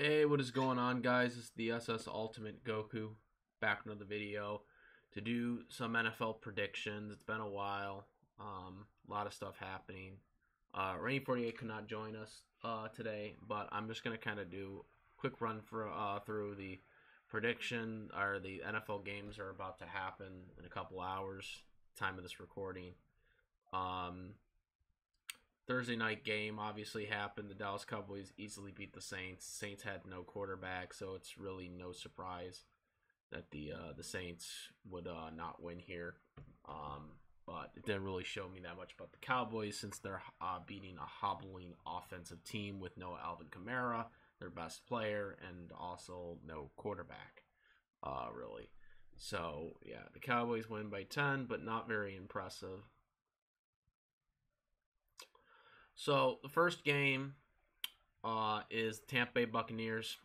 Hey, what is going on, guys? It's the SS Ultimate Goku back with another video to do some NFL predictions. It's been a while. A lot of stuff happening. Rainy48 could not join us today, but I'm just gonna kind of do a quick run through the prediction or the NFL games are about to happen in a couple hours. Time of this recording. Thursday night game obviously happened. The Dallas Cowboys easily beat the Saints. Saints had no quarterback, so it's really no surprise that the Saints would not win here. But it didn't really show me that much about the Cowboys since they're beating a hobbling offensive team with no Alvin Kamara, their best player, and also no quarterback, really. So, yeah, the Cowboys win by 10, but not very impressive. So the first game is Tampa Bay Buccaneers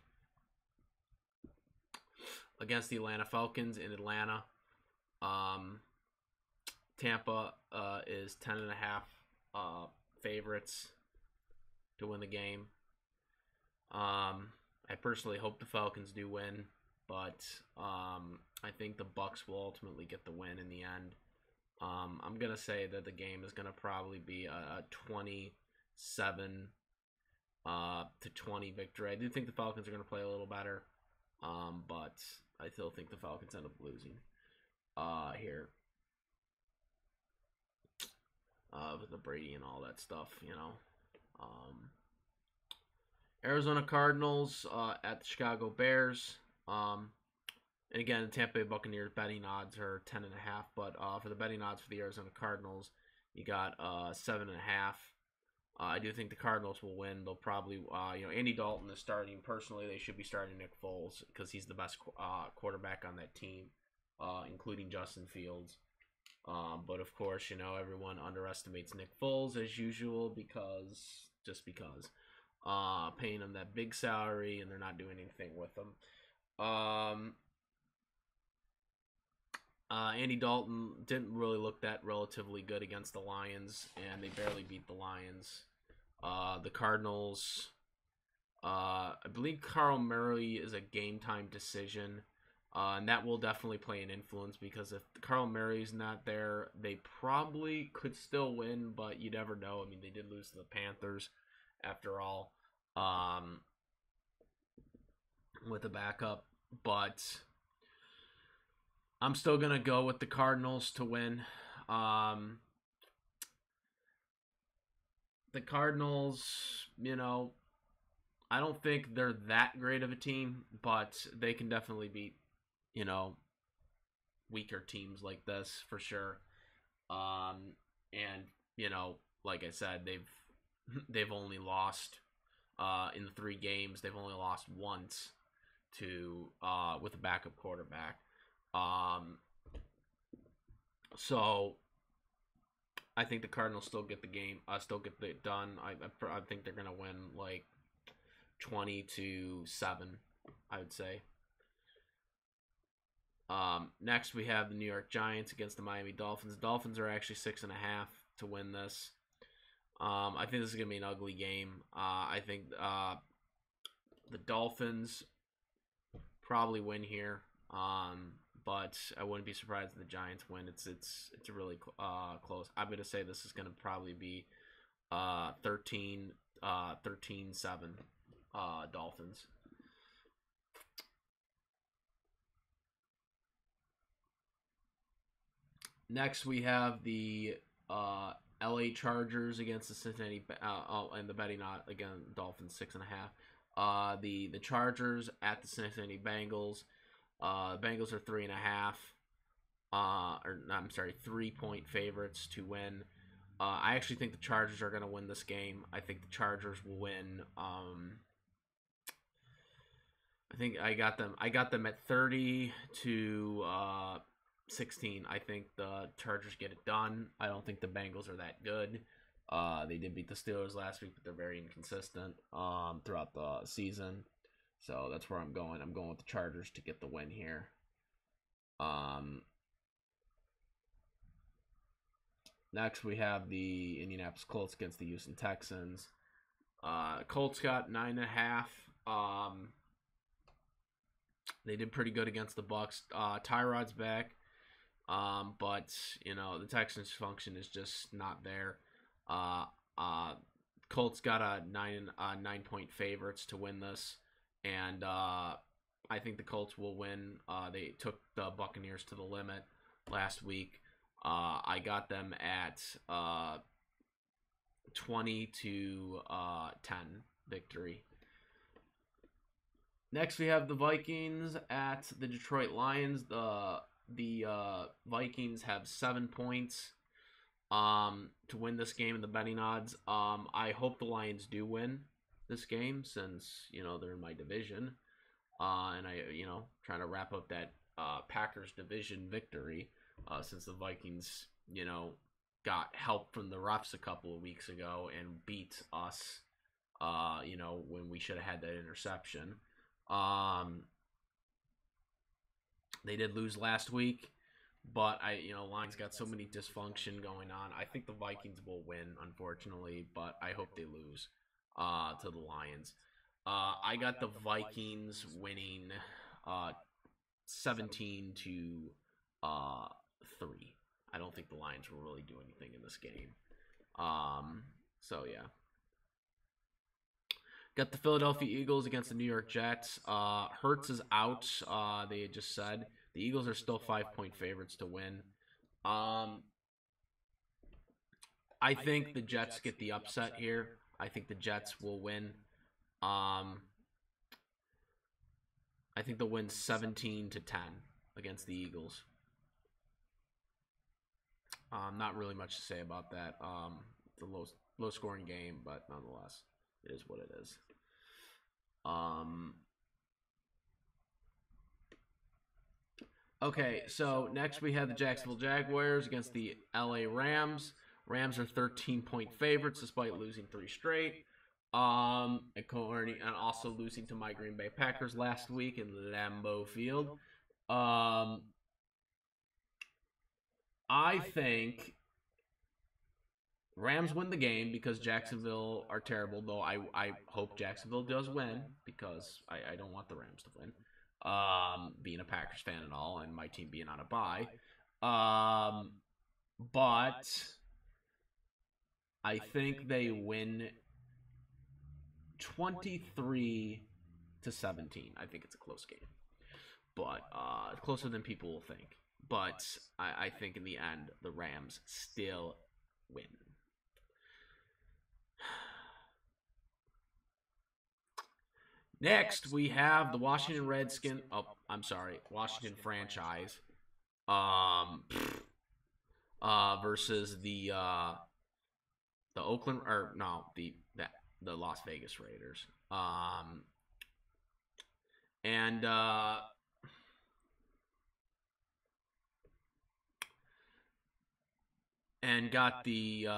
against the Atlanta Falcons in Atlanta. Tampa is 10.5 favorites to win the game. I personally hope the Falcons do win, but I think the Bucs will ultimately get the win in the end. I'm gonna say that the game is gonna probably be a 27 to 20 victory. I do think the Falcons are gonna play a little better, but I still think the Falcons end up losing here with the Brady and all that stuff, you know. Arizona Cardinals at the Chicago Bears. And again, the Tampa Bay Buccaneers betting odds are 10.5, but for the betting odds for the Arizona Cardinals, you got 7.5. I do think the Cardinals will win. They'll probably, Andy Dalton is starting. Personally, they should be starting Nick Foles because he's the best quarterback on that team, including Justin Fields. But of course, everyone underestimates Nick Foles as usual because paying him that big salary and they're not doing anything with him. Andy Dalton didn't really look that relatively good against the Lions, and they barely beat the Lions. The Cardinals, I believe Carl Murray is a game-time decision, and that will definitely play an influence because if Carl Murray's not there, they probably could still win, but you never know. I mean, they did lose to the Panthers after all with a backup, but I'm still going to go with the Cardinals to win. The Cardinals, I don't think they're that great of a team, but they can definitely beat, weaker teams like this for sure. And, like I said, they've only lost in the 3 games. They've only lost once to with a backup quarterback. So I think the Cardinals still get the game, still get it done. I think they're gonna win like 20-7, I would say. Next we have the New York Giants against the Miami Dolphins. The Dolphins are actually 6.5 to win this. I think this is gonna be an ugly game. I think the Dolphins probably win here. But I wouldn't be surprised if the Giants win. It's really close. I'm going to say this is going to probably be 13-7 Dolphins. Next, we have the LA Chargers against the Cincinnati and the betting odds again Dolphins 6.5. The Chargers at the Cincinnati Bengals. Bengals are 3.5. 3-point favorites to win. I actually think the Chargers are going to win this game. I think the Chargers will win. I think I got them at 30 to 16. I think the Chargers get it done. I don't think the Bengals are that good. They did beat the Steelers last week, but they're very inconsistent throughout the season. So that's where I'm going. I'm going with the Chargers to get the win here. Next, we have the Indianapolis Colts against the Houston Texans. Colts got 9.5. They did pretty good against the Bucs. Tyrod's back, but the Texans' function is just not there. Colts got a 9-point favorites to win this, and I think the Colts will win. They took the Buccaneers to the limit last week. I got them at 20-10 victory. Next, we have the Vikings at the Detroit Lions. The Vikings have 7 points to win this game in the betting odds. I hope the Lions do win this game since they're in my division, and I trying to wrap up that Packers division victory since the Vikings got help from the refs a couple of weeks ago and beat us when we should have had that interception. They did lose last week, but Lions got so many dysfunction going on. I think the Vikings will win, unfortunately, but I hope they lose to the Lions. I got the Vikings winning 17-3. I don't think the Lions will really do anything in this game. So yeah. Got the Philadelphia Eagles against the New York Jets. Hurts is out. They had just said the Eagles are still 5-point favorites to win. I think the Jets get the upset here. I think the Jets will win. I think they'll win 17-10 against the Eagles. Not really much to say about that. It's a low scoring game, but nonetheless, it is what it is. Okay, so next we have the Jacksonville Jaguars against the LA Rams. Rams are 13-point favorites despite losing 3 straight. And also losing to my Green Bay Packers last week in Lambeau Field. I think Rams win the game because Jacksonville are terrible, though I hope Jacksonville does win because I don't want the Rams to win. Being a Packers fan and all, and my team being on a bye. But I think they win 23-17. I think it's a close game, but closer than people will think. But I think in the end, the Rams still win. Next, we have the Washington Redskins. Washington franchise. Versus the Oakland the Las Vegas Raiders. And got the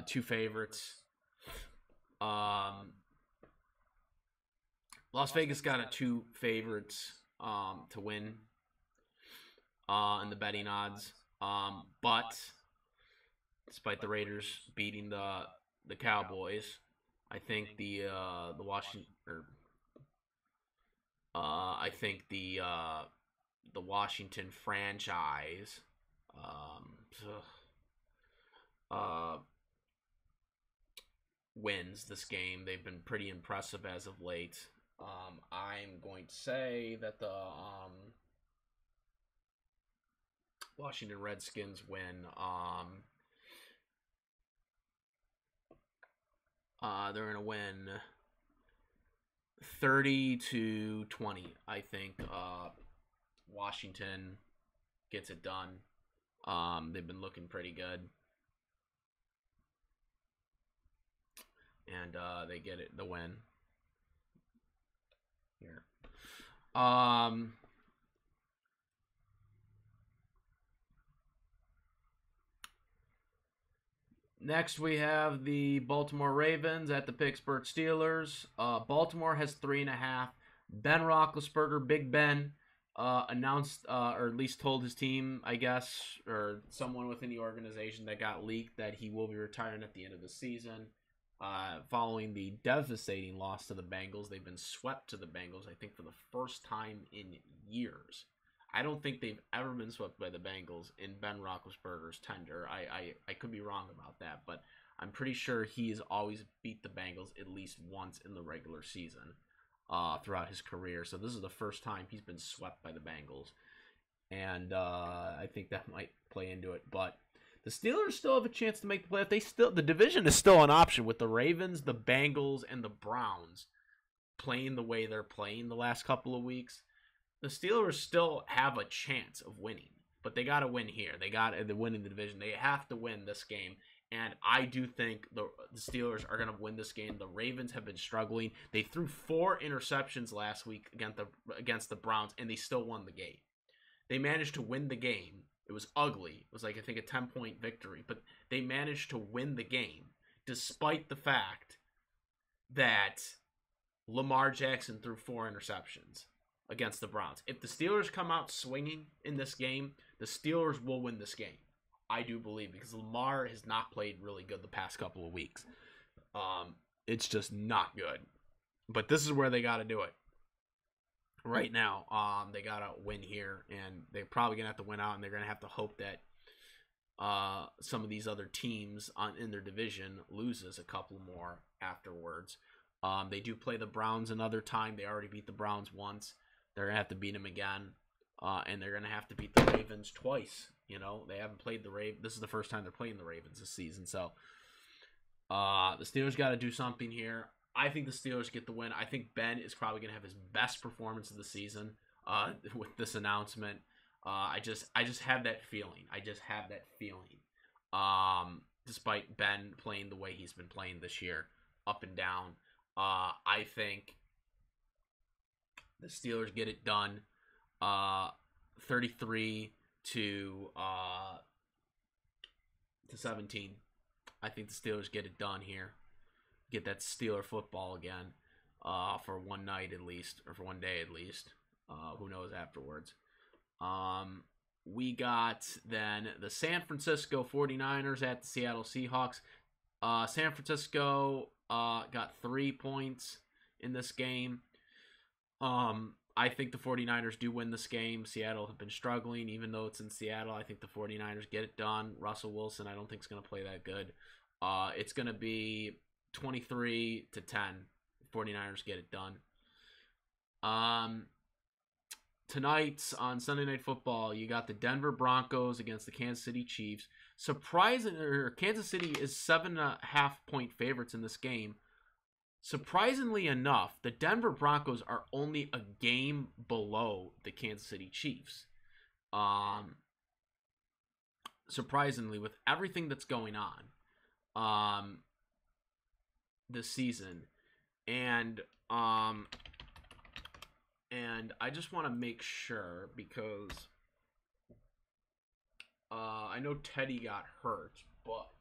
two favorites. Las Vegas got 2 favorites to win in the betting odds. But despite the Raiders beating the Cowboys, I think the Washington franchise wins this game. They've been pretty impressive as of late. I'm going to say that the Washington Redskins win. They're going to win 30-20. I think Washington gets it done. They've been looking pretty good. And they get it, the win. Here. Next, we have the Baltimore Ravens at the Pittsburgh Steelers. Baltimore has 3.5. Ben Roethlisberger, Big Ben, announced or at least told his team, I guess, or someone within the organization that got leaked that he will be retiring at the end of the season. Following the devastating loss to the Bengals, they've been swept to the Bengals, I think, for the first time in years. I don't think they've ever been swept by the Bengals in Ben Roethlisberger's tenure. I could be wrong about that, but I'm pretty sure he has always beat the Bengals at least once in the regular season throughout his career. So this is the first time he's been swept by the Bengals, and I think that might play into it. But the Steelers still have a chance to make the playoff. The division is still an option with the Ravens, the Bengals, and the Browns playing the way they're playing the last couple of weeks. The Steelers still have a chance of winning, but they got to win here. They got to win in the division. They have to win this game. And I do think the Steelers are going to win this game. The Ravens have been struggling. They threw 4 interceptions last week against the Browns, and they still won the game. They managed to win the game. It was ugly. It was like, I think, a 10-point victory. But they managed to win the game despite the fact that Lamar Jackson threw 4 interceptions against the Browns. If the Steelers come out swinging in this game, the Steelers will win this game. I do believe, because Lamar has not played really good the past couple of weeks. It's just not good. But this is where they got to do it. Right now, they got to win here, and they're probably going to have to win out, and they're going to have to hope that some of these other teams in their division loses a couple more afterwards. They do play the Browns another time. They already beat the Browns once. They're going to have to beat them again, and they're going to have to beat the Ravens twice. You know, they haven't played the Ravens. This is the first time they're playing the Ravens this season. So the Steelers got to do something here. I think the Steelers get the win. I think Ben is probably going to have his best performance of the season with this announcement. I just have that feeling. Despite Ben playing the way he's been playing this year, up and down, I think the Steelers get it done. 33 to 17. I think the Steelers get it done here. Get that Steeler football again for one night at least, or for one day at least. Who knows afterwards. We got then the San Francisco 49ers at the Seattle Seahawks. San Francisco got 3 points in this game. I think the 49ers do win this game. Seattle have been struggling, even though it's in Seattle. I think the 49ers get it done. Russell Wilson, I don't think is going to play that good. It's going to be 23-10. 49ers get it done. Tonight on Sunday Night Football, you got the Denver Broncos against the Kansas City Chiefs. Kansas City is 7.5-point favorites in this game. Surprisingly enough, the Denver Broncos are only a game below the Kansas City Chiefs. Surprisingly, with everything that's going on this season, and I just want to make sure, because I know Teddy got hurt, but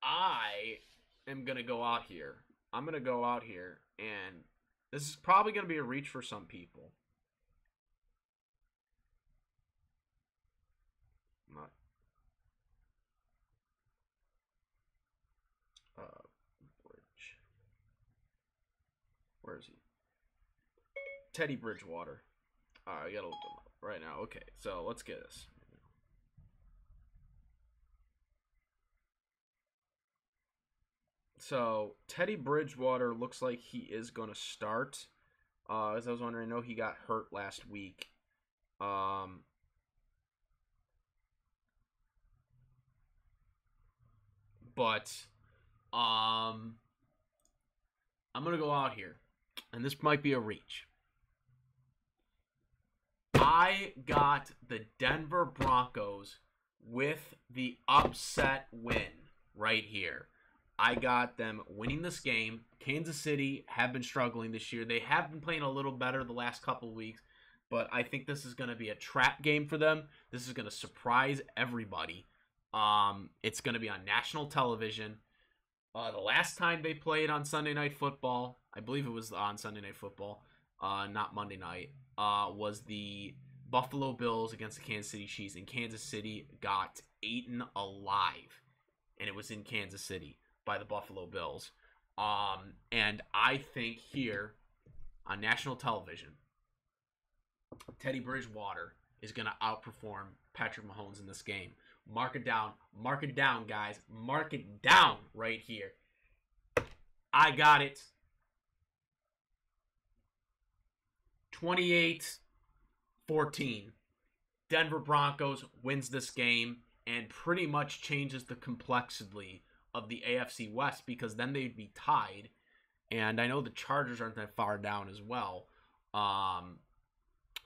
I am gonna go out here. I'm going to go out here, and this is probably going to be a reach for some people. Not. Bridge. Where is he? Teddy Bridgewater. Alright, I got to look him up right now. Okay, so let's get this. So, Teddy Bridgewater looks like he is going to start. As I was wondering, I know he got hurt last week. But I'm going to go out here. And this might be a reach. I got the Denver Broncos with the upset win right here. I got them winning this game. Kansas City have been struggling this year. They have been playing a little better the last couple of weeks, but I think this is going to be a trap game for them. This is going to surprise everybody. It's going to be on national television. The last time they played on Sunday Night Football, I believe it was on Sunday Night Football, not Monday night, was the Buffalo Bills against the Kansas City Chiefs, and Kansas City got eaten alive, and it was in Kansas City by the Buffalo Bills. And I think here on national television, Teddy Bridgewater is going to outperform Patrick Mahomes in this game. Mark it down, guys. Mark it down right here. I got it. 28-14. Denver Broncos wins this game and pretty much changes the complexity of the AFC West, because then they'd be tied. And I know the Chargers aren't that far down as well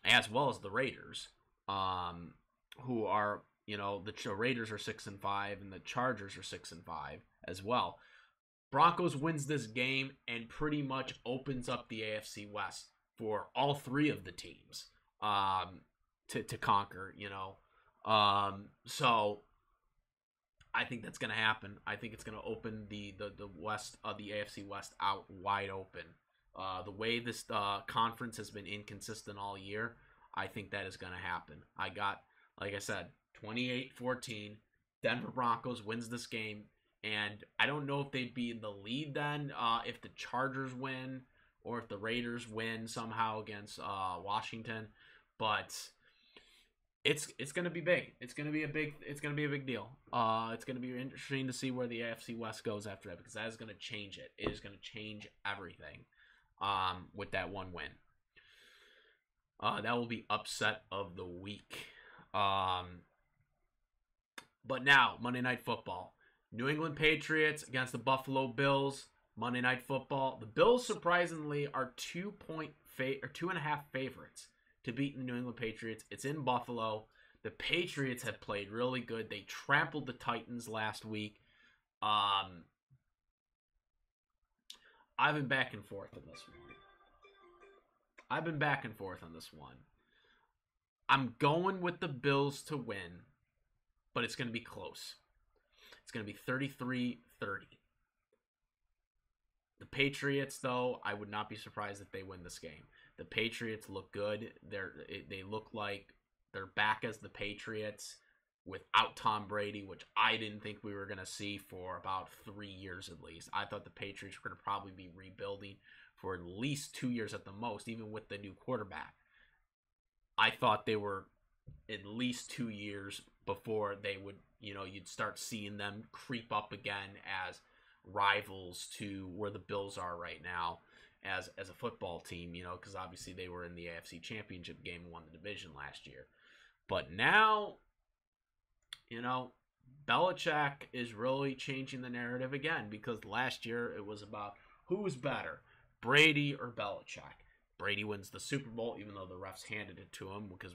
as the Raiders, who are, the Raiders are 6-5 and the Chargers are 6-5 as well. Broncos wins this game and pretty much opens up the AFC West for all three of the teams to conquer, So I think that's going to happen. I think it's going to open the West of the AFC West out wide open. The way this conference has been inconsistent all year, I think that is going to happen. I got, like I said, 28-14. Denver Broncos wins this game. And I don't know if they'd be in the lead then if the Chargers win or if the Raiders win somehow against Washington. But it's going to be big. It's going to be a big deal. It's going to be interesting to see where the AFC West goes after that, because that is going to change it. It is going to change everything with that one win. That will be upset of the week. But now, Monday Night Football. New England Patriots against the Buffalo Bills. Monday Night Football. The Bills, surprisingly, are 2.5 favorites to beat the New England Patriots. It's in Buffalo. The Patriots have played really good. They trampled the Titans last week. I've been back and forth on this one. I'm going with the Bills to win, but it's going to be close. It's going to be 33-30. The Patriots, though, I would not be surprised if they win this game. The Patriots look good. They look like they're back as the Patriots without Tom Brady, which I didn't think we were going to see for about 3 years at least. I thought the Patriots were going to probably be rebuilding for at least 2 years at the most, even with the new quarterback. I thought they were at least 2 years before they would, you'd start seeing them creep up again as rivals to where the Bills are right now as a football team, because obviously they were in the AFC Championship game and won the division last year. But now, Belichick is really changing the narrative again, because last year it was about who's better, Brady or Belichick. Brady wins the Super Bowl, even though the refs handed it to him, because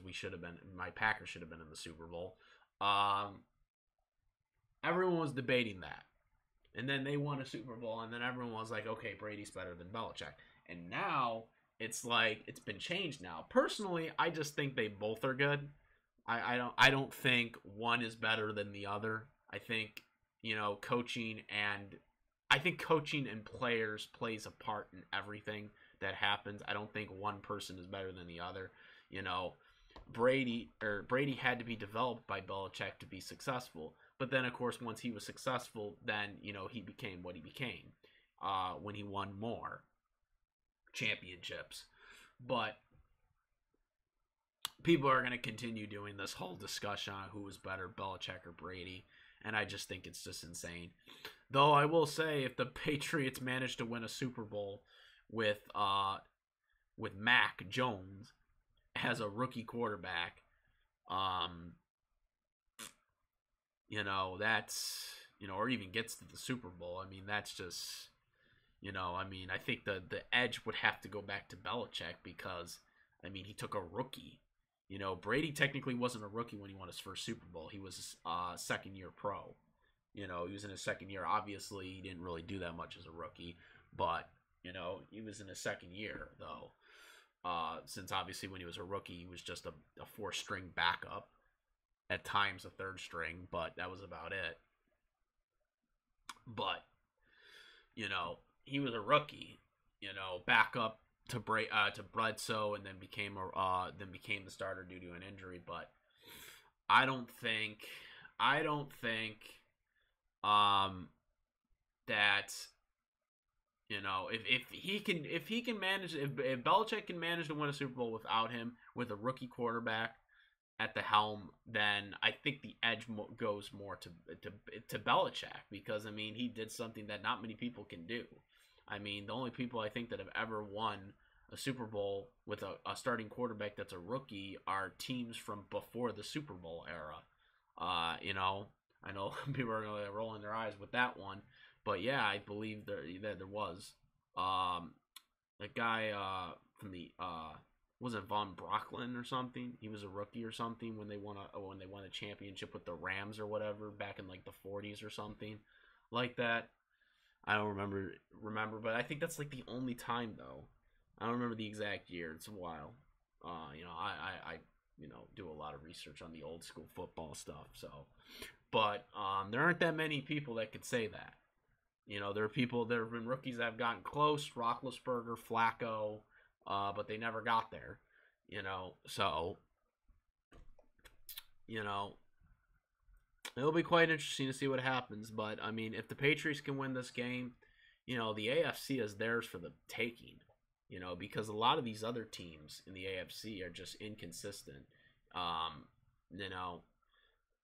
my Packers should have been in the Super Bowl. Everyone was debating that. And then they won a Super Bowl, and then everyone was like, okay, Brady's better than Belichick. And now, it's like, it's been changed now. Personally, I just think they both are good. I don't think one is better than the other. I think, coaching and players plays a part in everything that happens. I don't think one person is better than the other. Brady had to be developed by Belichick to be successful. But then, of course, once he was successful, then, he became what he became when he won more championships. But people are going to continue doing this whole discussion on who is better, Belichick or Brady. And I just think it's just insane. Though I will say, if the Patriots manage to win a Super Bowl with Mac Jones as a rookie quarterback, that's, or even gets to the Super Bowl, that's just, I think the edge would have to go back to Belichick, because, he took a rookie. Brady technically wasn't a rookie when he won his first Super Bowl. He was a second-year pro. He was in his second year. Obviously, he didn't really do that much as a rookie, but, he was in his second year, though. Since obviously when he was a rookie, he was just a four-string backup. At times a third string, but that was about it. But, he was a rookie, backup to Bledsoe, and then became the starter due to an injury. But I don't think that, you know, if he can manage, if Belichick can manage to win a Super Bowl without him, with a rookie quarterback at the helm, then I think the edge goes more to Belichick, because I mean, he did something that not many people can do. I mean, the only people I think that have ever won a Super Bowl with a starting quarterback that's a rookie are teams from before the Super Bowl era. You know, I know people are really rolling their eyes with that one, but yeah, I believe that there was that guy from the was it Von Brocklin or something? He was a rookie or something when they won a championship with the Rams or whatever back in like the 40s or something like that. I don't remember, but I think that's like the only time though. I don't remember the exact year. It's a while. You know, I do a lot of research on the old school football stuff. So, but there aren't that many people that could say that. You know, there have been rookies that have gotten close, Roethlisberger, Flacco, but they never got there. You know, so, you know, it'll be quite interesting to see what happens. But I mean, if the Patriots can win this game, you know, the AFC is theirs for the taking. You know, because a lot of these other teams in the AFC are just inconsistent. You know,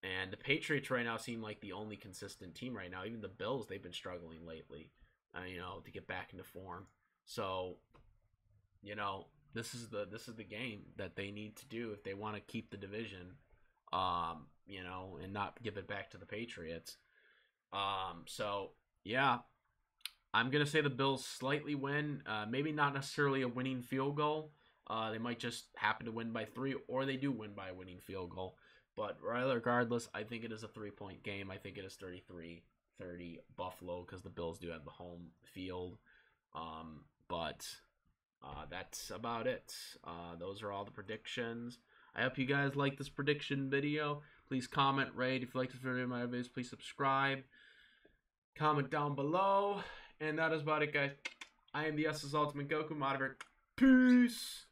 and the Patriots right now seem like the only consistent team right now. Even the Bills, they've been struggling lately, you know, to get back into form. So, you know, this is the game that they need to do if they want to keep the division, you know, and not give it back to the Patriots. So, yeah, I'm going to say the Bills slightly win. Maybe not necessarily a winning field goal. They might just happen to win by 3, or they do win by a winning field goal. But regardless, I think it is a 3-point game. I think it is 33-30 Buffalo, because the Bills do have the home field. But that's about it. Those are all the predictions. I hope you guys like this prediction video. Please comment, rate. If you like this video, my videos, please subscribe. Comment down below. And that is about it, guys. I am the SS Ultimate Goku. I'm out of here. Peace.